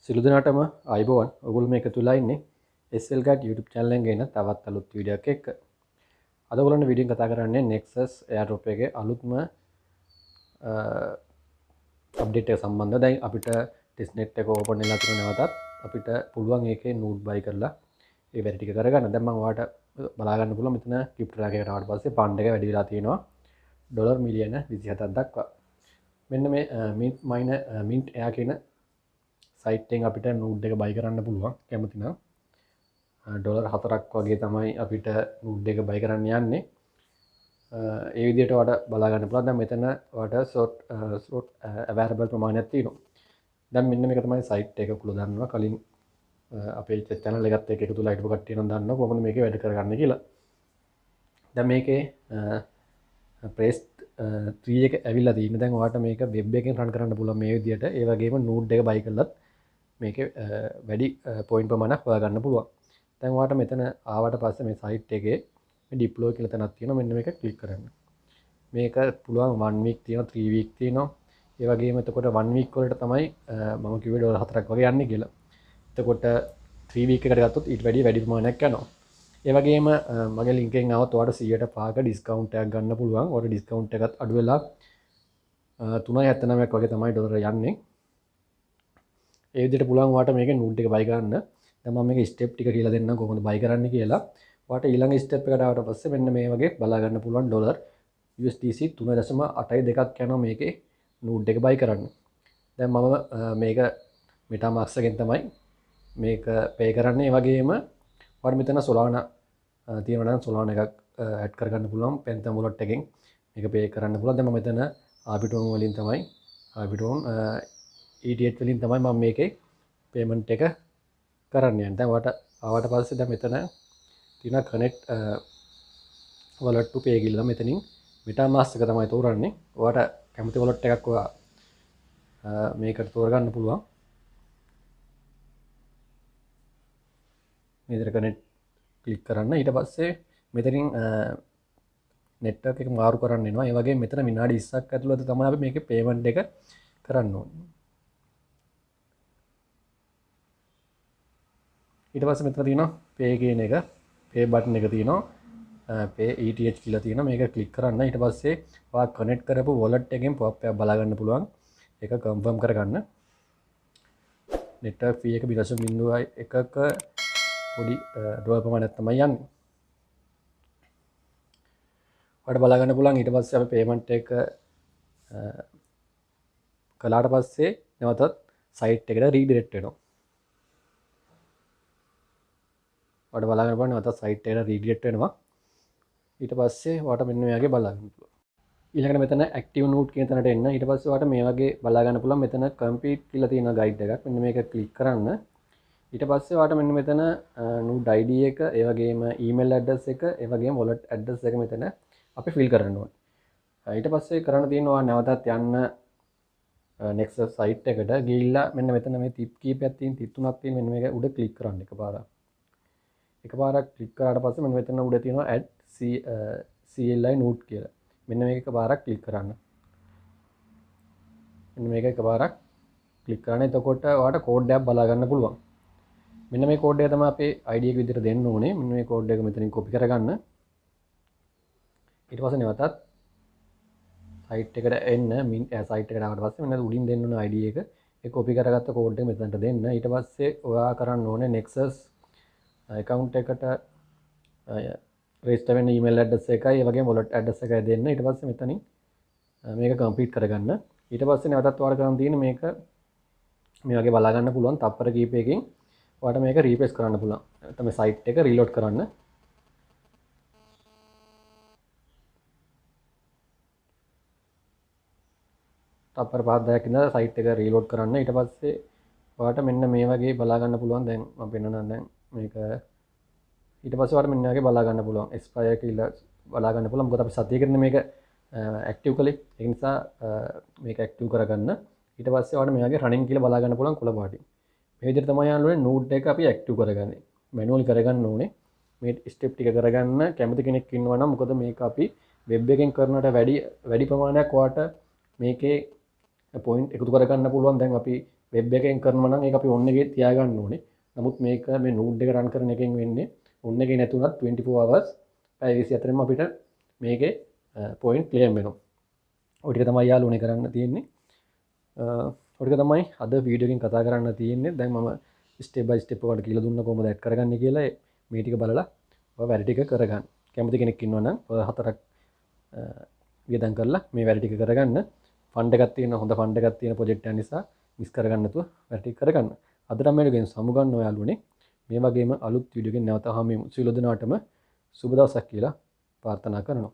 සිළු දෙනාටම අයිබෝවන් ඔගුල් මේ එකතුලා ඉන්නේ SLGAT YouTube channel එකෙන් ගෙන තවත් අලුත් වීඩියෝ එකක් එක්ක. අද ඔයගොල්ලන්ට වීඩියෝ කතා කරන්නේ Nexus AirDrop එකේ අලුත්ම අප්ඩේට් එක සම්බන්ධව. දැන් අපිට testnet එක ඕපන් වෙලා තියෙන නැවතත් අපිට පුළුවන් ඒකේ නෝඩ් බයි කරලා ඒ වැඩ ටික කරගන්න. දැන් මම ඔයාලට බලා ගන්න පුළුවන් මෙතන ක්‍රිප්ටෝ රැකේකට ආවට පස්සේ ෆන්ඩ් එක වැඩි වෙලා තියෙනවා ඩොලර් මිලියන 27ක් දක්වා. මෙන්න මේ mint air කියන සයිට්ෙන් අපිට නෝඩ් එක බයි කරන්න පුළුවන් කැමතිනම් ඩොලර් 4ක් වගේ තමයි අපිට නෝඩ් එක බයි කරන්න යන්නේ. ඒ විදිහට ඔයාලට බලා ගන්න පුළුවන්. දැන් මෙතන ඔයාලට slot available ප්‍රමාණයක් තියෙනවා. දැන් මෙන්න මේක තමයි සයිට් එක කුල දන්නවා. කලින් අපේ channel එකත් එක්ක එකතු වෙලා හිටපු කට්ටිය නම් දන්නවා කොහොමද මේකේ වැඩ කරගන්නේ කියලා. දැන් මේකේ press 3 එක ඇවිල්ලා තියෙනවා. දැන් ඔයාලට මේක වෙබ් එකෙන් රන් කරන්න පුළුවන් මේ විදිහට. ඒ වගේම නෝඩ් එක බයි කළත් මේක වැඩි පොයින්ට් ප්‍රමාණයක් හොයාගන්න පුළුවන්. දැන් ඔයාලට මෙතන ආවට පස්සේ මේ සයිට් එකේ මේ ඩිප්ලොයි කියලා තැනක් තියෙනවා. මෙන්න මේක ක්ලික් කරන්න. මේක පුළුවන් 1 week තියෙනවා 3 week තියෙනවා. ඒ වගේම එතකොට 1 week වලට තමයි මම කිව්වේ ඩොලර් 4ක් වගේ යන්නේ කියලා. එතකොට 3 week එකට ගත්තොත් ඊට වැඩි ප්‍රමාණයක් යනවා. ඒ වගේම මගේ link එකෙන් આવත් ඔයාලට 100%ක ඩිස්කවුන්ට් එකක් ගන්න පුළුවන්. ඔයාලට ඩිස්කවුන්ට් එකත් අඩු වෙලා 3.79ක් වගේ තමයි ඩොලර යන්නේ. ඒ විදිහට පුළුවන් ඔයාලට මේකේ නෝඩ් එක බයි ගන්න. දැන් මම මේක ස්ටෙප් ටික කියලා දෙන්නම් කොහොමද බයි කරන්න කියලා. ඔයාලට ඊළඟ ස්ටෙප් එකට ආවට පස්සේ මෙන්න මේ වගේ බලා ගන්න පුළුවන් ඩොලර් USDC 3.82ක් යනවා මේකේ නෝඩ් එක බයි කරන්න. දැන් මම මේක MetaMask එකෙන් තමයි මේක පේ කරන්නේ. ඒ වගේම ඔයාලට මෙතන Solana තියෙනවා නම් Solana එකක් ඇඩ් කරගන්න පුළුවන් Phantom wallet එකෙන් මේක පේ කරන්න පුළුවන්. දැන් මම මෙතන Arbitrum වලින් තමයි Arbitrum ETH වලින් තමයි මම මේකේ පේමන්ට් එක කරන්න යන්නේ. දැන් ඔයාලට ආවට පස්සේ දැන් මෙතන තියෙන connect wallet to pay කියලා මෙතනින් MetaMask එක තමයි තෝරන්නේ. ඔයාලට කැමති wallet එකක් ඔයා මේකට තෝරගන්න පුළුවන්. මේ විදිහට connect ක්ලික් කරන්න. ඊට පස්සේ මෙතනින් network එක මාරු කරන්න එනවා. ඒ වගේම මෙතන විනාඩි 20ක් ඇතුළත තමයි අපි මේකේ payment එක කරන්න ඕනේ. ඊට පස්සේ මෙතන තියෙනවා pay කියන එක pay button එක තියෙනවා pay ETH කියලා තියෙනවා. මේක ක්ලික් කරන්න. ඊට පස්සේ ඔයා කනෙක්ට් කරපු wallet එකෙන් pop එක බලා ගන්න පුළුවන්. ඒක confirm කරගන්න. network fee එක 0.01ක පොඩි ඩොලර් ප්‍රමාණයක් තමයි යන්නේ. ඔයාලට බලා ගන්න පුළුවන්. ඊට පස්සේ අපි payment එක කළාට පස්සේ නැවතත් site එකට redirect වෙනවා. ඔයාලට බලා ගන්න පුළුවන් නැවතත් site එකට redirect වෙනවා. ඊට පස්සේ ඔයාලට මෙන්න මේ වගේ බලා ගන්න පුළුවන්. ඊළඟට මෙතන active node කියන තැනට එන්න. ඊට පස්සේ ඔයාලට මේ වගේ බලා ගන්න පුළුවන්. මෙතන complete කියලා තියෙන guide එකක්. මෙන්න මේක click කරන්න. ඊට පස්සේ ඔයාලට මෙන්න මෙතන node ID එක, ඒ වගේම email address එක, ඒ වගේම wallet address එක මෙතන අපි fill කරන්න ඕනේ. ඊට පස්සේ කරන්න තියෙනවා නැවතත් යන්න Nexus site එකට ගිහිල්ලා මෙන්න මෙතන මේ tip කීපයක් තියෙන tip තුනක් තියෙන මෙන්න මේක උඩ click කරන්න එකපාරක්. එකපාරක් click කරාට පස්සේ මෙන්න මෙතන උඩ තියෙනවා add CLI node කියලා. මෙන්න මේක එකපාරක් click කරන්න. මෙන්න මේක එකපාරක් click කරන්න. එතකොට ඔයාලට code එකක් බලා ගන්න පුළුවන්. මෙන්න මේ කෝඩ් එක තමයි අපේ ID එක විදිහට දෙන්න ඕනේ. මෙන්න මේ කෝඩ් එක මෙතනින් copy කරගන්න. ඊට පස්සේ නැවතත් site එකට එන්න. site එකට ආවට පස්සේ මෙන්න උඩින් දෙන්න ඕන ID එක. ඒ copy කරගත්ත කෝඩ් එක මෙතනට දෙන්න. ඊට පස්සේ ඔයා කරන්න ඕනේ Nexus account එකට register වෙන්න email address එකයි ඒ වගේම wallet address එකයි දෙන්න. ඊට පස්සේ මෙතනින් මේක complete කරගන්න. ඊට පස්සේ නැවතත් ඔයාලා කරන්න තියෙන්නේ මේක මේ වගේ බලා ගන්න පුළුවන්. තප්පර කීපයකින් ඔයාලට මේක රීප්ලේස් කරන්න පුළුවන්. තමයි සයිට් එක රීලෝඩ් කරන්න. තප්පර 5-10ක් ඉඳලා සයිට් එක රීලෝඩ් කරන්න. ඊට පස්සේ ඔයාලට මෙන්න මේ වගේ බලා ගන්න පුළුවන්. දැන් මම පෙන්නනවා දැන් මේක ඊට පස්සේ ඔයාලට මෙන්න වගේ බලා ගන්න පුළුවන්. expire කියලා බලා ගන්න පුළුවන්. මොකද අපි සතියකට මේක ඇක්ටිව් කළේ. ඒ නිසා මේක ඇක්ටිව් කරගන්න. ඊට පස්සේ ඔයාලට මේ වගේ running කියලා බලා ගන්න පුළුවන් කොළ පාටින්. මේ විදිහට තමයි යාළුවනේ නෝඩ් එක අපි ඇක්ටිව් කරගන්නේ. මැනුවලි කරගන්න ඕනේ. මේ ස්ටෙප් ටික කරගන්න කැමති කෙනෙක් ඉන්නවා නම් මොකද මේක අපි වෙබ් එකෙන් කරනට වැඩි ප්‍රමාණයක් ඔයාලට මේකේ පොයින්ට් එකතු කරගන්න පුළුවන්. දැන් අපි වෙබ් එකෙන් කරනවා නම් ඒක අපි ඔන්න එකේ තියාගන්න ඕනේ. නමුත් මේක මේ නූඩ් එක රන් කරන එකෙන් වෙන්නේ ඔන්න එකේ නැතුණත් 24 hours පැය 24ෙම අපිට මේකේ පොයින්ට් ක්ලේම් වෙනවා. ඔය ටික තමයි යාළුවනේ කරන්න තියෙන්නේ. ඔය ටික තමයි අද වීඩියෝ එකෙන් කතා කරන්න තියෙන්නේ. දැන් මම ස්ටෙප් බයි ස්ටෙප් ඔයාලට කියලා දුන්නා කොහොමද ඇඩ් කරගන්නේ කියලා. මේ ටික බලලා ඔය වැඩ ටික කරගන්න. කැමති කෙනෙක් ඉන්නවා නම් ඔය හතරක් වියදම් කරලා මේ වැඩ ටික කරගන්න. ෆන්ඩ් එකක් තියෙන හොඳ ෆන්ඩ් එකක් තියෙන ප්‍රොජෙක්ට් එකක් නිසා මිස් කරගන්න නැතුව වැඩ ටික කරගන්න. අදට මේ වීඩියෝ එකෙන් සමුගන්න ඔයාලුනේ. මේ වගේම අලුත් වීඩියෝ එකකින් නැවත හමු වෙමු. සියලු දෙනාටම සුබ දවසක් කියලා ප්‍රාර්ථනා කරනවා.